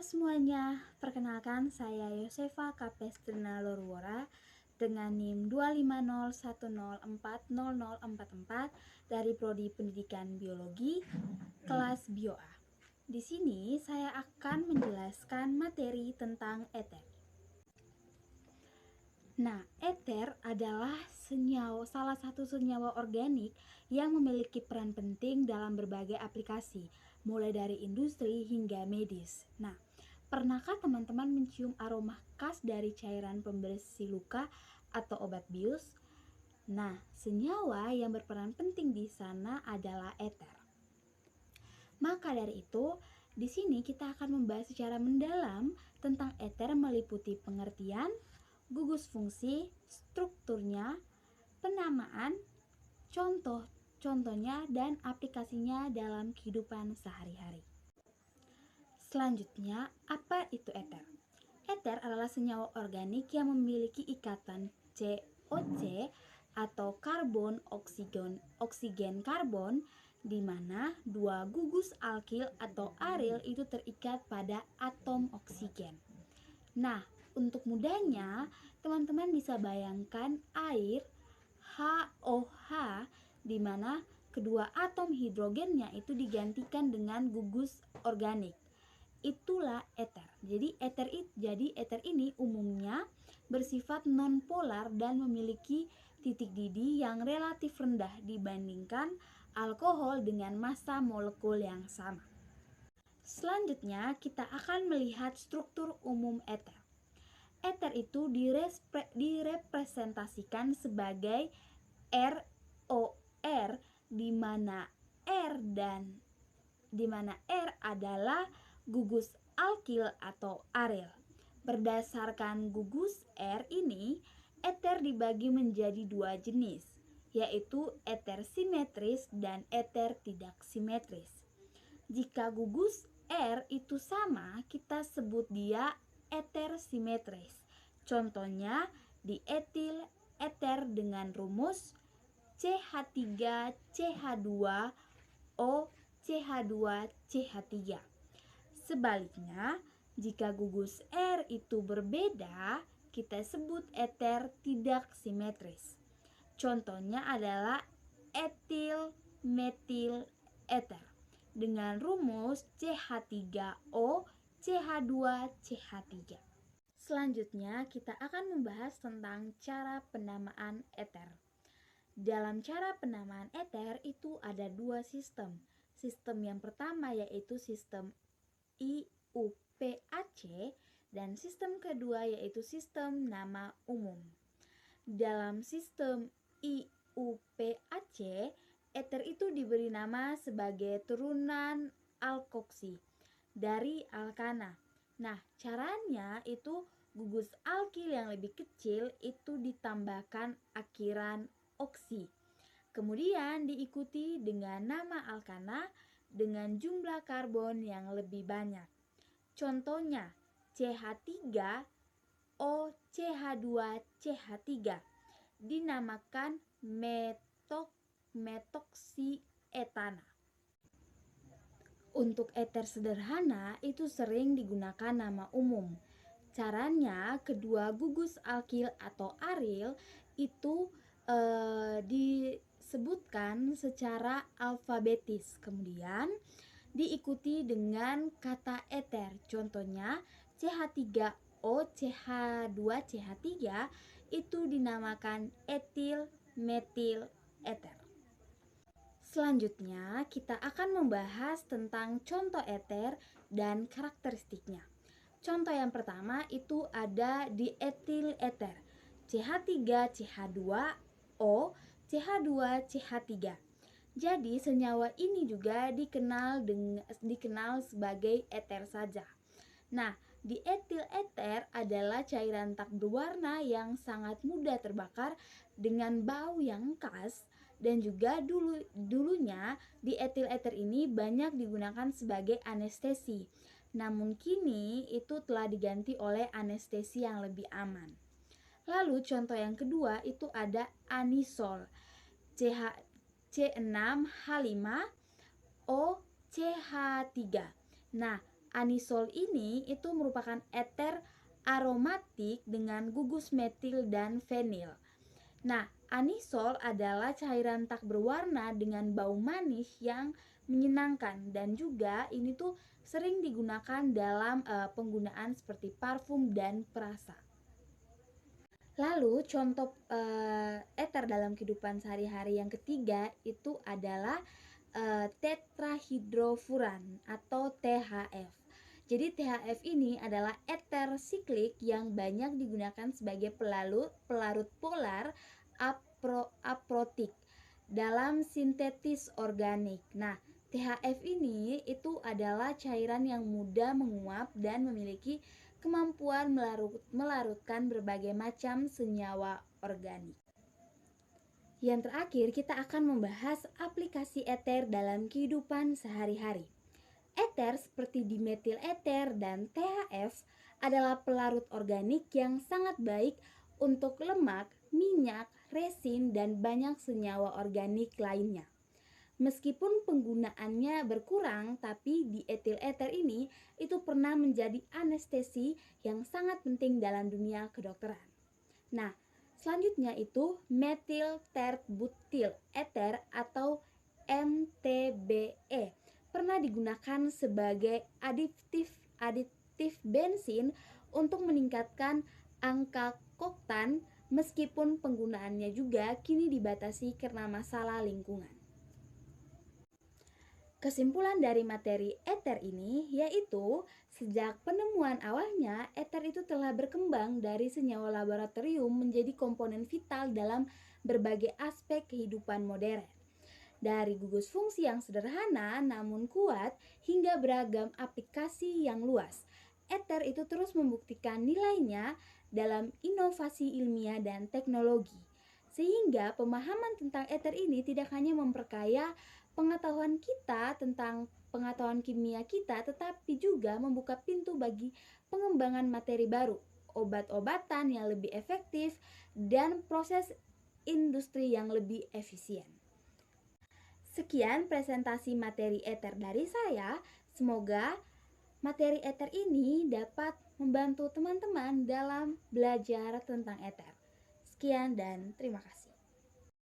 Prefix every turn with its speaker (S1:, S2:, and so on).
S1: semuanya, perkenalkan saya Yosefa Kapestrina Lorwora dengan NIM 250104044 dari Prodi Pendidikan Biologi kelas Bio A. Di sini saya akan menjelaskan materi tentang eter. Nah, eter adalah salah satu senyawa organik yang memiliki peran penting dalam berbagai aplikasi, mulai dari industri hingga medis. Nah, pernahkah teman-teman mencium aroma khas dari cairan pembersih luka atau obat bius? Nah, senyawa yang berperan penting di sana adalah eter. Maka dari itu, di sini kita akan membahas secara mendalam tentang eter meliputi pengertian, gugus fungsi, strukturnya, penamaan, contohnya dan aplikasinya dalam kehidupan sehari-hari. Selanjutnya, apa itu eter? Eter adalah senyawa organik yang memiliki ikatan COC atau karbon oksigen karbon, di mana dua gugus alkil atau aril itu terikat pada atom oksigen. Nah, untuk mudahnya, teman-teman bisa bayangkan air HOH di mana kedua atom hidrogennya itu digantikan dengan gugus organik. Itulah eter. Jadi eter ini umumnya bersifat nonpolar dan memiliki titik didih yang relatif rendah dibandingkan alkohol dengan massa molekul yang sama. Selanjutnya, kita akan melihat struktur umum eter. Eter itu direpresentasikan sebagai ROR di mana R adalah gugus alkil atau aril. Berdasarkan gugus R ini, eter dibagi menjadi dua jenis, yaitu eter simetris dan eter tidak simetris. Jika gugus R itu sama, kita sebut dia eter simetris. Contohnya di etil eter dengan rumus CH3CH2O CH2CH3. Sebaliknya, jika gugus R itu berbeda, kita sebut eter tidak simetris. Contohnya adalah etil metil eter dengan rumus CH3O CH2CH3. Selanjutnya, kita akan membahas tentang cara penamaan eter. Dalam cara penamaan eter itu ada dua sistem. Sistem yang pertama yaitu sistem IUPAC dan sistem kedua yaitu sistem nama umum. Dalam sistem IUPAC, eter itu diberi nama sebagai turunan alkoksi dari alkana. Nah, caranya itu gugus alkil yang lebih kecil itu ditambahkan akhiran oksi. Kemudian diikuti dengan nama alkana dengan jumlah karbon yang lebih banyak. Contohnya CH3O CH2CH3 dinamakan metoksietana. Untuk eter sederhana itu sering digunakan nama umum. Caranya kedua gugus alkil atau aril itu disebutkan secara alfabetis, kemudian diikuti dengan kata eter. Contohnya CH3O CH2CH3 itu dinamakan etil metil eter. Selanjutnya, kita akan membahas tentang contoh eter dan karakteristiknya. Contoh yang pertama itu ada di etil eter, CH3CH2O CH2CH3. Jadi senyawa ini juga dikenal sebagai eter saja. Nah, di etil eter adalah cairan tak berwarna yang sangat mudah terbakar dengan bau yang khas, dan juga dulunya di etil eter ini banyak digunakan sebagai anestesi. Namun kini itu telah diganti oleh anestesi yang lebih aman. Lalu contoh yang kedua itu ada anisol, C6H5O CH3. Nah, Anisol ini itu merupakan eter aromatik dengan gugus metil dan fenil. Nah, anisol adalah cairan tak berwarna dengan bau manis yang menyenangkan, dan juga ini tuh sering digunakan dalam penggunaan seperti parfum dan perasa. Lalu contoh eter dalam kehidupan sehari-hari yang ketiga itu adalah tetrahydrofuran atau THF. Jadi THF ini adalah eter siklik yang banyak digunakan sebagai pelarut polar aprotik dalam sintetis organik. Nah, THF ini itu adalah cairan yang mudah menguap dan memiliki kemampuan melarutkan berbagai macam senyawa organik. Yang terakhir, kita akan membahas aplikasi eter dalam kehidupan sehari-hari. Eter seperti dimetil eter dan THF adalah pelarut organik yang sangat baik untuk lemak, minyak, resin, dan banyak senyawa organik lainnya. Meskipun penggunaannya berkurang, tapi dietil eter ini itu pernah menjadi anestesi yang sangat penting dalam dunia kedokteran. Nah, selanjutnya itu metil terbutil eter atau MTBE pernah digunakan sebagai aditif bensin untuk meningkatkan angka oktan, meskipun penggunaannya juga kini dibatasi karena masalah lingkungan. Kesimpulan dari materi eter ini yaitu sejak penemuan awalnya, eter itu telah berkembang dari senyawa laboratorium menjadi komponen vital dalam berbagai aspek kehidupan modern. Dari gugus fungsi yang sederhana namun kuat hingga beragam aplikasi yang luas, eter itu terus membuktikan nilainya dalam inovasi ilmiah dan teknologi. Sehingga pemahaman tentang eter ini tidak hanya memperkaya pengetahuan kita tentang pengetahuan kimia kita, tetapi juga membuka pintu bagi pengembangan materi baru, obat-obatan yang lebih efektif, dan proses industri yang lebih efisien. Sekian presentasi materi eter dari saya. Semoga materi eter ini dapat membantu teman-teman dalam belajar tentang eter. Sekian dan terima kasih.